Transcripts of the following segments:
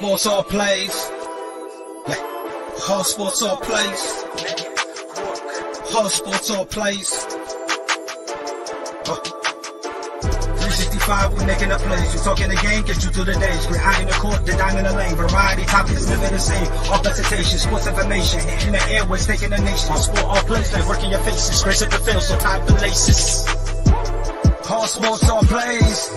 sports all plays. Yeah. All sports all plays. All sports all plays. 365, we making a plays. You talking the game, get you through the days. We're high in the court, the dime in the lane. Variety topics, living the same. All presentation, sports information. Hitting the airways, taking the nation. All sport, all plays, like working your faces. Grace at the field, so tie the laces. All sports, all plays.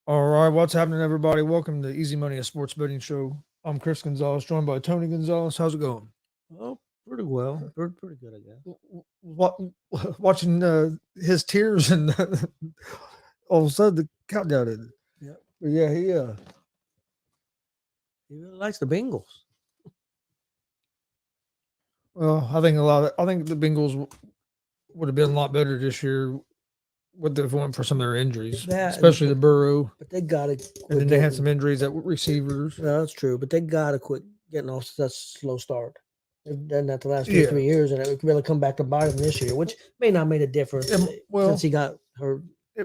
All right, what's happening, everybody? Welcome to Easy Money, a sports betting show. I'm Chris Gonzalez, joined by Tony Gonzalez. How's it going? Oh, pretty well. Pretty good, I guess. Watching his tears and all of a sudden the countdown ended. Yeah. But yeah, He really likes the Bengals. well, I think the Bengals would have been a lot better this year with the went for some of their injuries, especially the Burrow. But they got to. And then they had some injuries at receivers. No, that's true. But they got to quit getting off that slow start. They've done that the last 2 or 3 years, and it could really come back to bite them this year, which may not make a difference since he got hurt.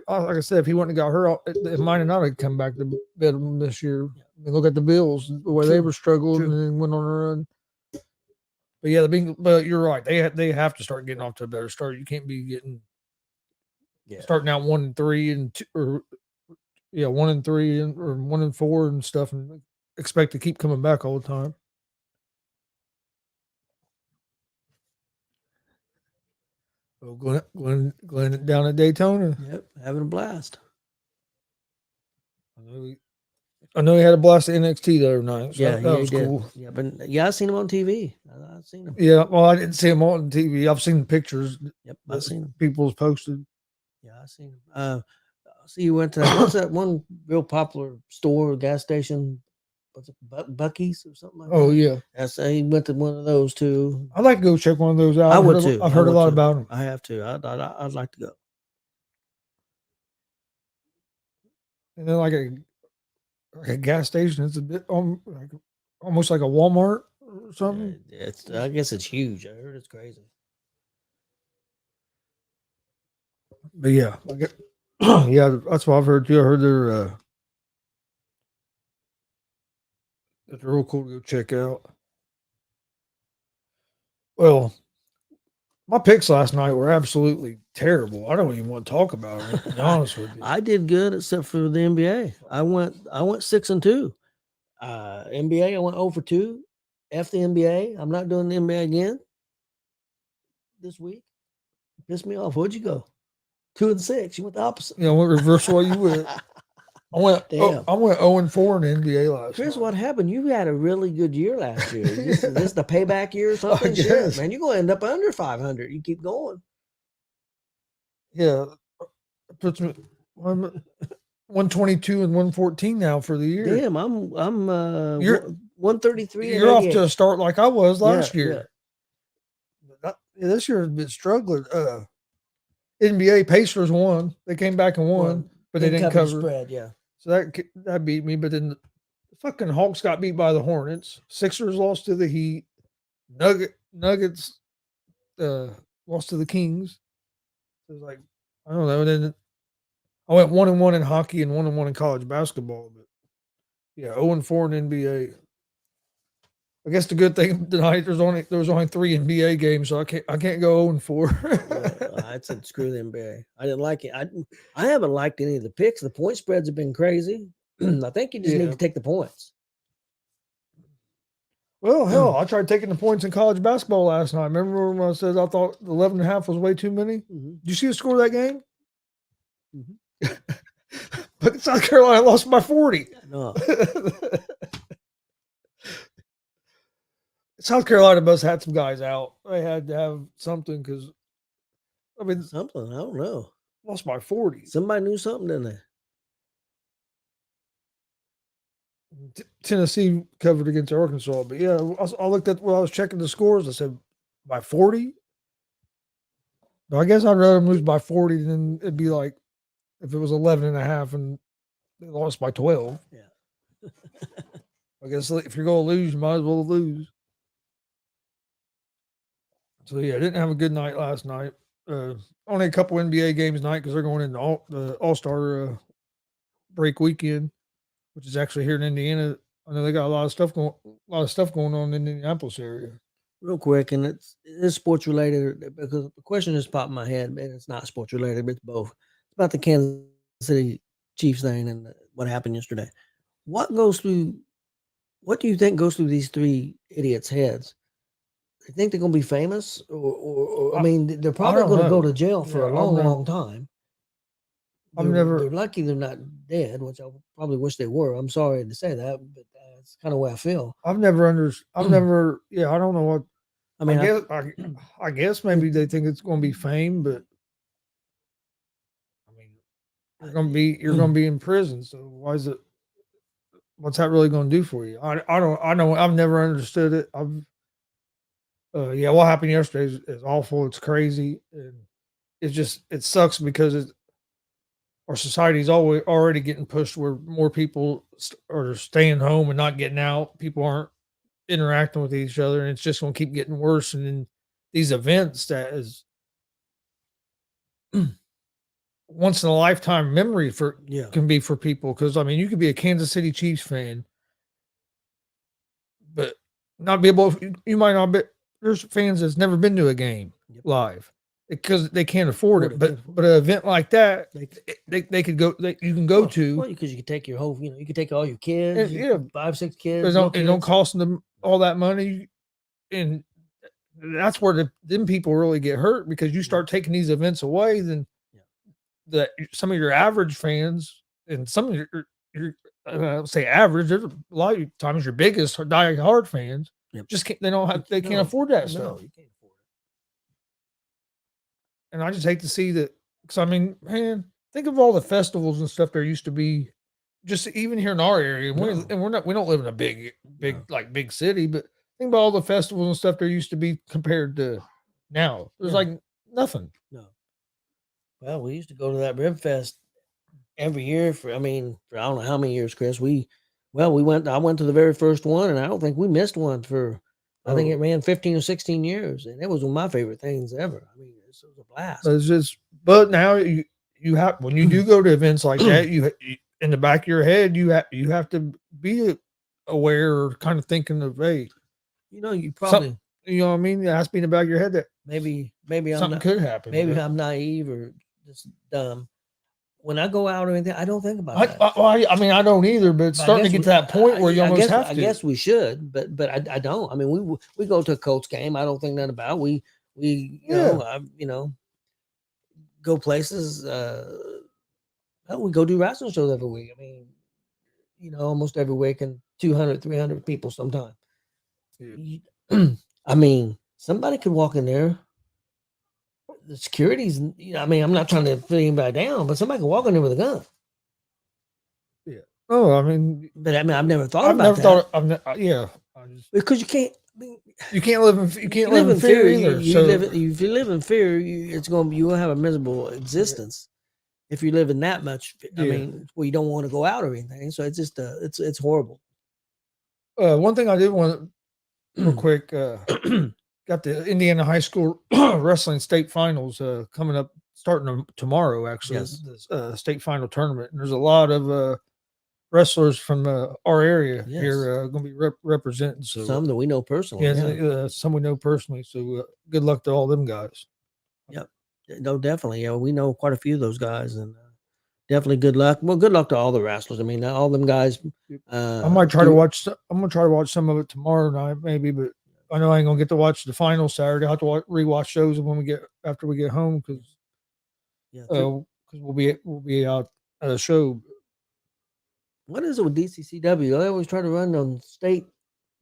Like I said, if he wouldn't have got hurt, it might have not come back to bed them this year. I mean, look at the Bills, the way they were struggling and then went on a run. But yeah, but you're right. They have to start getting off to a better start. You can't be getting starting out 1-3 and 1-3 or 1-4 and stuff, and expect to keep coming back all the time. Oh, Glenn down at Daytona. Yep, having a blast. I know he had a blast at NXT the other night. So yeah, that was did. cool. Yeah, but I've seen him on TV. I've seen him. Yeah, well, I didn't see him on TV. I've seen pictures. Yep, I've seen him. People's posted. Yeah, I've seen him. So you went to what's that one real popular store, gas station? What's it, Buc-ee's or something like that? Oh yeah, he went to one of those too. I'd like to go check one of those out. I would too. I've heard a lot about them. I have to. I'd like to go. And then like a gas station, it's a bit almost like a Walmart or something. I guess it's huge. I heard it's crazy. But yeah, yeah, that's what I've heard too. I heard they're real cool to go check out. Well, my picks last night were absolutely terrible. I don't even want to talk about it, to be honest with you. I did good except for the NBA. I went 6-2. NBA, I went 0-2. F the NBA. I'm not doing the NBA again this week. Pissed me off. Where'd you go? 2-6. You went the opposite. I went reverse while you went. I went 0-4 in the NBA last Chris, night. what happened? You had a really good year last year. Is this the payback year or something? Shit, man, you're going to end up under 500. You keep going. Yeah. It puts me 122 and 114 now for the year. Damn, I'm 133. You're off to a start like I was last year. Yeah. This year has been struggling. NBA Pacers won. They came back and won, but they didn't cover. Spread, yeah. So that beat me. But then the fucking Hawks got beat by the Hornets. Sixers lost to the Heat. Nuggets lost to the Kings. It was like, I don't know. And then I went 1-1 in hockey and 1-1 in college basketball. But Yeah, 0-4 in NBA. I guess the good thing tonight there was only 3 NBA games, so I can't go 0-4. I said screw the NBA. I didn't like it. I haven't liked any of the picks. The point spreads have been crazy. I think you just need Yeah. to take the points. Well, hell, I tried taking the points in college basketball last night. Remember when I said I thought 11.5 was way too many? Mm-hmm. Did you see the score of that game? Mm-hmm. But South Carolina lost by 40. No, South Carolina must have had some guys out. They had to have something because, I mean, something. I don't know. lost by 40. Somebody knew something, didn't they? Tennessee covered against Arkansas. But yeah, I looked at when I was checking the scores. I said, by 40? But I guess I'd rather them lose by 40 than it'd be like if it was 11.5 and they lost by 12. Yeah. I guess if you're going to lose, you might as well lose. So yeah, I didn't have a good night last night. Only a couple NBA games tonight because they're going into the All-Star break weekend, which is actually here in Indiana. I know they got a lot of stuff going on in the Indianapolis area. Real quick, and it's sports related because the question just popped in my head, and it's not sports related, but it's both. It's about the Kansas City Chiefs thing and what happened yesterday. What do you think goes through these 3 idiots' heads? They think they're going to be famous, or I mean, they're probably going to go to jail for a long time. They're lucky they're not dead, which I probably wish they were. I'm sorry to say that, but that's kind of the way I feel. I don't know what. I mean, I guess maybe they think it's going to be fame, but I mean, you're going to be in prison. So why is it? What's that really going to do for you? I know. I've never understood it. What happened yesterday is awful. It's crazy, and it sucks because our society's already getting pushed where more people are staying home and not getting out. People aren't interacting with each other, and it's just going to keep getting worse. And then these events that is once in a lifetime memory can be for people. Because I mean, you could be a Kansas City Chiefs fan, but not be able. You might not be. There's fans that's never been to a game live because they can't afford it. But an event like that, they could go. You can go to. Well, because you could take your whole. You could take all your kids. And, 5, 6 kids. It don't cost them all that money, and that's where them people really get hurt because you start taking these events away. Then some of your average fans and some of your say average. There's a lot of times your biggest die-hard fans. Just can't, they can't afford that stuff. You can't afford it. And I just hate to see that because I mean, man, think of all the festivals and stuff there used to be, just even here in our area. We don't live in a big city, but think about all the festivals and stuff there used to be compared to now. There's like nothing. No. Well, we used to go to that Rib Fest every year for I don't know how many years, Chris. I went to the very first one, and I don't think we missed one for. I think it ran 15 or 16 years, and it was one of my favorite things ever. I mean, it was a blast. But now you have when you do go to events like that, you in the back of your head, you have to be aware or kind of thinking of, hey, you probably, you know what I mean? It has to be in the back of your head that maybe something could happen. Maybe I'm naive or just dumb. When I go out or anything, I don't think about that. I don't either, but it's starting to get to that point where you almost have to. I guess we should, but I don't. I mean, we go to a Colts game. I don't think nothing about it. We go places. We go do wrestling shows every week. I mean, almost every week, and 200, 300 people sometimes. Yeah. I mean, somebody could walk in there. The security's, I'm not trying to put anybody down, but somebody can walk in there with a gun. Yeah. Oh, I mean, but I've never thought about that. Because you can't. You can't live in fear either. If you live in fear, you will have a miserable existence. If you live in that much, where you don't want to go out or anything. So it's just it's horrible. One thing I did want real quick. Got the Indiana High School Wrestling State Finals coming up, starting tomorrow, actually. Yes. The state final tournament. And there's a lot of wrestlers from our area Yes. here going to be representing. So Some that we know personally. yeah, Yeah. some we know personally. So good luck to all them guys. Yep. No, definitely. Yeah, we know quite a few of those guys, and definitely good luck. Well, good luck to all the wrestlers. I mean, all them guys. I might try to watch. I'm gonna try to watch some of it tomorrow night, maybe. But I know I ain't gonna get to watch the final Saturday. I have to rewatch shows when we get after we get home because we'll be out at a show. What is it with DCCW? They always try to run on state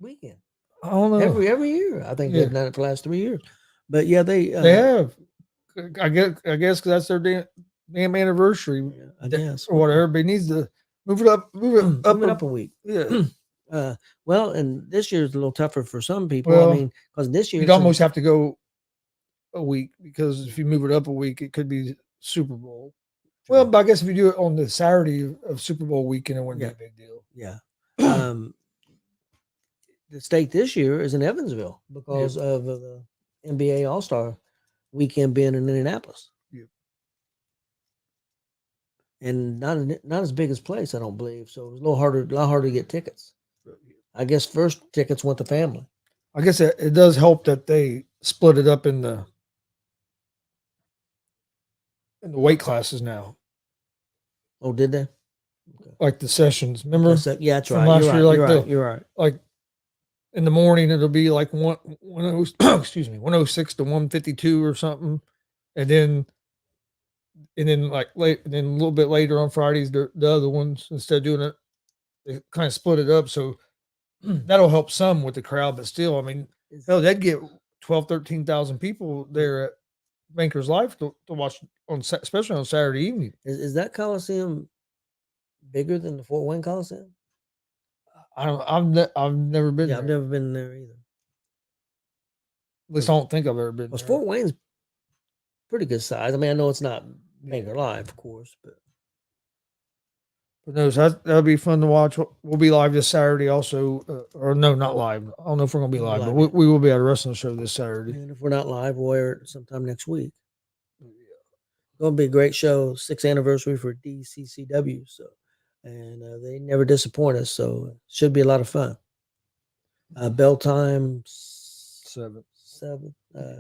weekend. I don't know. Every year. I think they've done it for the last 3 years. But yeah, they have. I guess because that's their damn anniversary. Yeah, I guess. Or whatever. But it needs to move it up a week. Yeah. Well, and this year's a little tougher for some people. Well, I mean, because this year you'd almost have to go a week because if you move it up a week, it could be Super Bowl. Well, but I guess if you do it on the Saturday of Super Bowl weekend, it wouldn't be a big deal. Yeah. The state this year is in Evansville because of the NBA All-Star weekend being in Indianapolis. Yeah. And not as big as place, I don't believe. So it was a lot harder to get tickets. I guess first tickets went to family. I guess it does help that they split it up in the weight classes now. Oh, did they? Okay. Like the sessions, remember? Yeah, that's right. You're right. Like in the morning, it'll be like 106 to 152 or something, and then like late, and then a little bit later on Fridays, the other ones instead of doing it, they kind of split it up. So that'll help some with the crowd, but still, I mean, hell, they'd get 13,000 people there at Bankers Life to watch especially on Saturday evening. Is that Coliseum bigger than the Fort Wayne Coliseum? I've never been. Yeah, there. I've never been there either. At least I don't think I've ever been. Well, Fort Wayne's pretty good size. I mean, I know it's not Banker Live, of course, but no, that'll be fun to watch. We'll be live this Saturday also, or no, not live. I don't know if we're gonna be live, but we will be at a wrestling show this Saturday. And if we're not live, we'll air it sometime next week. Going to be a great show, 6th anniversary for DCCW. So, and they never disappoint us. So it should be a lot of fun. Bell time 7.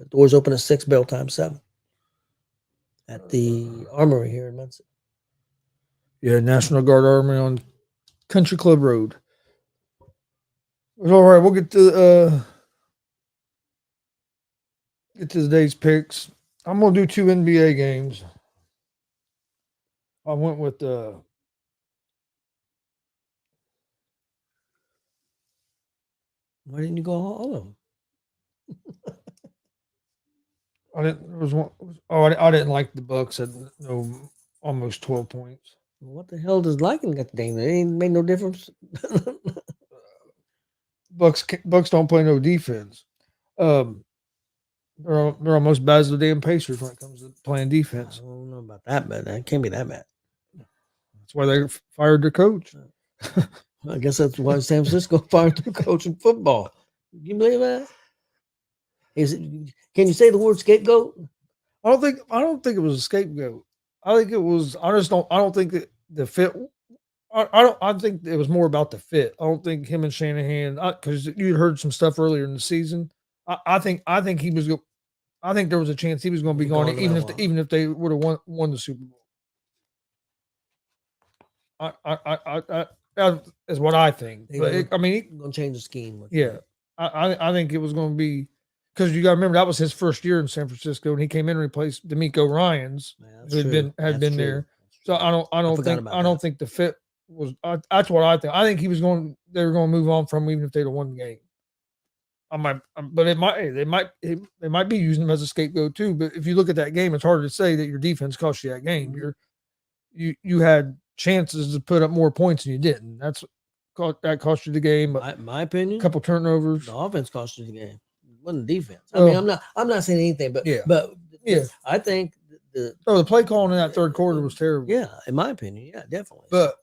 Doors open at 6. Bell time 7 at the Armory here in Muncie. Yeah, National Guard Armory on Country Club Road. All right, we'll get to today's picks. I'm gonna do 2 NBA games. I went with Why didn't you go all of them? I didn't. There was one. I didn't like the Bucks at almost 12 points. What the hell does liking got the game? It ain't made no difference. Bucks don't play no defense. They're almost bad as the damn Pacers when it comes to playing defense. I don't know about that, but it can't be that bad. That's why they fired their coach. I guess that's why San Francisco fired their coach in football. Can you believe that? Can you say the word scapegoat? I don't think it was a scapegoat. I think it was. I don't think that the fit. I think it was more about the fit. I don't think him and Shanahan, because you heard some stuff earlier in the season. I think he was. I think there was a chance he was going to be gone, even if they would have won the Super Bowl. That is what I think. But I mean, going to change the scheme. Yeah, I think it was going to be because you got to remember that was his first year in San Francisco, and he came in and replaced D'Amico Ryans, who had been there. So I don't think the fit was. That's what I think. I think they were going to move on from him even if they'd have won the game. But they might be using him as a scapegoat too. But if you look at that game, it's hard to say that your defense cost you that game. You had chances to put up more points and you didn't. That cost you the game. My opinion, a couple turnovers. The offense cost you the game. It wasn't the defense. I mean, I'm not saying anything, but I think the play calling in that third quarter was terrible. Yeah, in my opinion, yeah, definitely. But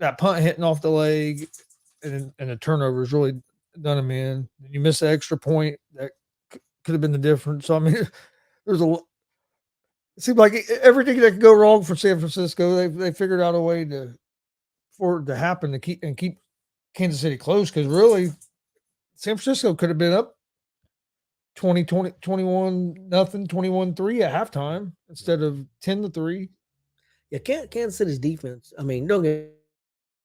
that punt hitting off the leg and the turnovers really done him in. You miss the extra point that could have been the difference. So I mean, it seemed like everything that could go wrong for San Francisco, they figured out a way for it to happen to keep Kansas City close, because really San Francisco could have been up 21 nothing, 21-3 at halftime instead of 10-3. Yeah, Kansas City's defense. I mean, don't get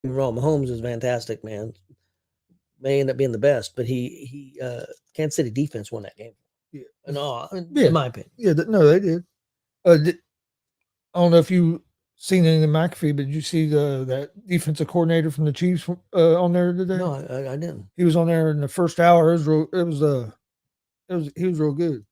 me wrong. Mahomes is fantastic, man. May end up being the best, but Kansas City defense won that game. Yeah. No, Yeah. in my opinion. Yeah, no, they did. I don't know if you seen any of the McAfee, but did you see that defensive coordinator from the Chiefs on there today? No, I didn't. He was on there in the first hour. He was real good.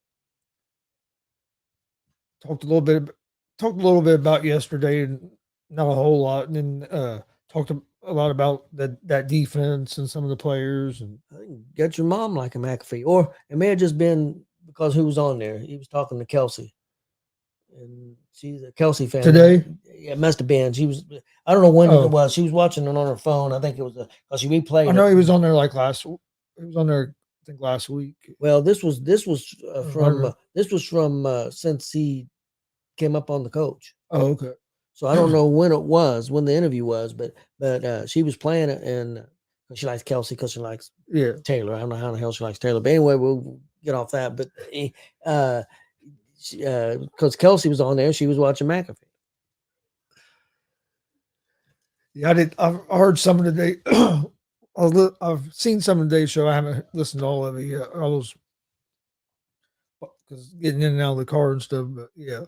Talked a little bit about yesterday, and not a whole lot, and then talked a lot about that defense and some of the players. And I think get your mom like a McAfee, or it may have just been because who was on there. He was talking to Kelsey, and she's a Kelsey fan today. Yeah, it must have been. She was. I don't know when Oh. it was. She was watching it on her phone. I think it was because she replayed. I know it. he was on there He was on there, I think, last week. Well, this was remember. from since he came up on the coach. Oh, okay. So I don't know when the interview was, but she was playing it, and she likes Kelsey because she likes Yeah. Taylor. I don't know how the hell she likes Taylor, but anyway, we'll get off that. But because Kelsey was on there, she was watching McAfee. Yeah, I've heard some of the day. I've seen some of the day show. I haven't listened to all of it yet. All those, because getting in and out of the car and stuff. But yeah.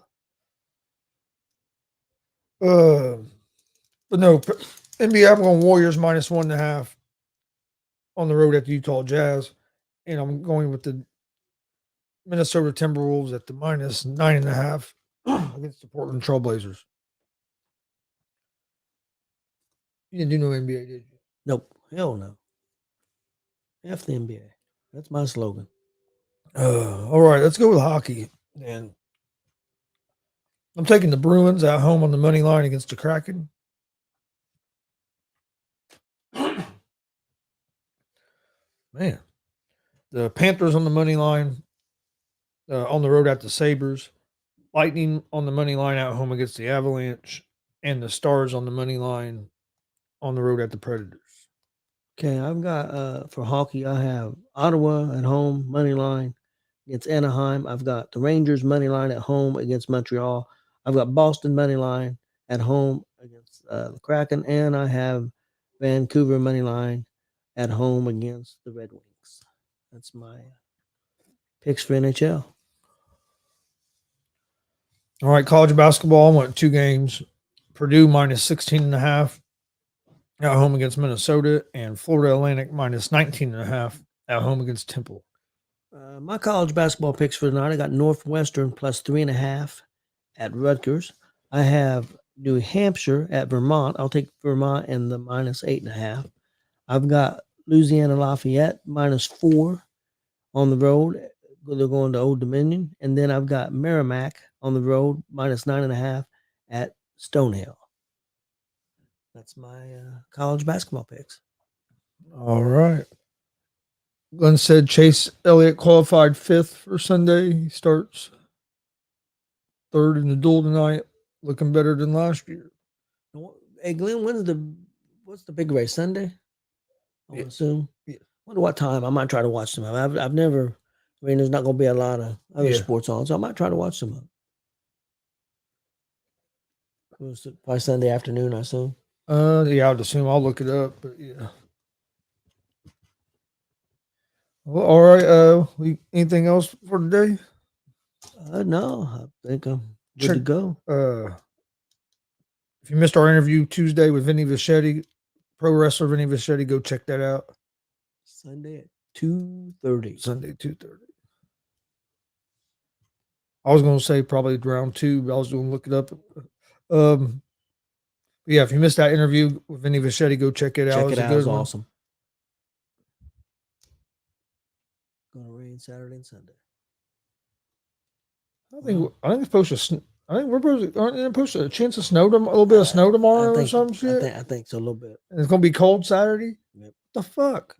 But no, NBA. I'm going Warriors -1.5 on the road at the Utah Jazz, and I'm going with the Minnesota Timberwolves at the -9.5 against the Portland Trailblazers. You didn't do no NBA, did you? Nope, hell no. F the NBA. That's my slogan. All right, let's go with hockey. And I'm taking the Bruins at home on the money line against the Kraken. Man, the Panthers on the money line on the road at the Sabres. Lightning on the money line at home against the Avalanche. And the Stars on the money line on the road at the Predators. Okay, I've got for hockey, I have Ottawa at home, money line against Anaheim. I've got the Rangers money line at home against Montreal. I've got Boston money line at home against the Kraken, and I have Vancouver money line at home against the Red Wings. That's my picks for NHL. All right, college basketball. I went 2 games. Purdue -16.5 at home against Minnesota, and Florida Atlantic -19.5 at home against Temple. My college basketball picks for tonight, I got Northwestern +3.5 at Rutgers. I have New Hampshire at Vermont. I'll take Vermont and the -8.5. I've got Louisiana Lafayette -4 on the road. They're going to Old Dominion. And then I've got Merrimack on the road -9.5 at Stonehill. That's my college basketball picks. All right. Glenn said Chase Elliott qualified 5th for Sunday. He starts 3rd in the duel tonight, looking better than last year. Hey, Glenn, what's the big race? Sunday? I would assume. Yeah. Wonder what time. I might try to watch some of them. I've never. I mean, there's not going to be a lot of other sports on, so I might try to watch some of them. Probably Sunday afternoon, I assume. Yeah, I'd assume. I'll look it up, but yeah. Well, all right. Anything else for today? No, I think I'm good to go. If you missed our interview Tuesday with Vinny Vichetti, pro wrestler Vinny Vichetti, go check that out. Sunday at 2:30. Sunday 2:30. I was going to say probably round 2, but I was going to look it up. Yeah, if you missed that interview with Vinny Vichetti, go check it out. Check it out. It's awesome. Going to rain Saturday and Sunday. I think it's supposed to. I think aren't they supposed to a chance of snow, a little bit of snow tomorrow or some shit. I think so, a little bit. And it's going to be cold Saturday. Yep. What the fuck?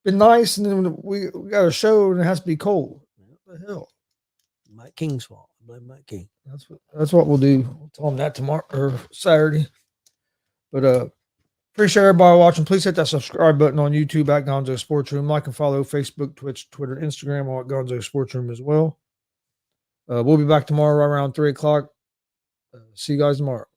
Been nice, and then we got a show, and it has to be cold. What the hell? Mike King's fault. I blame Mike King. That's what we'll do. We'll tell him that tomorrow or Saturday. But Appreciate everybody watching. Please hit that subscribe button on YouTube at Gonzo Sports Room. Like and follow Facebook, Twitch, Twitter, Instagram, all at Gonzo Sports Room as well. We'll be back tomorrow right around 3 o'clock. See you guys tomorrow.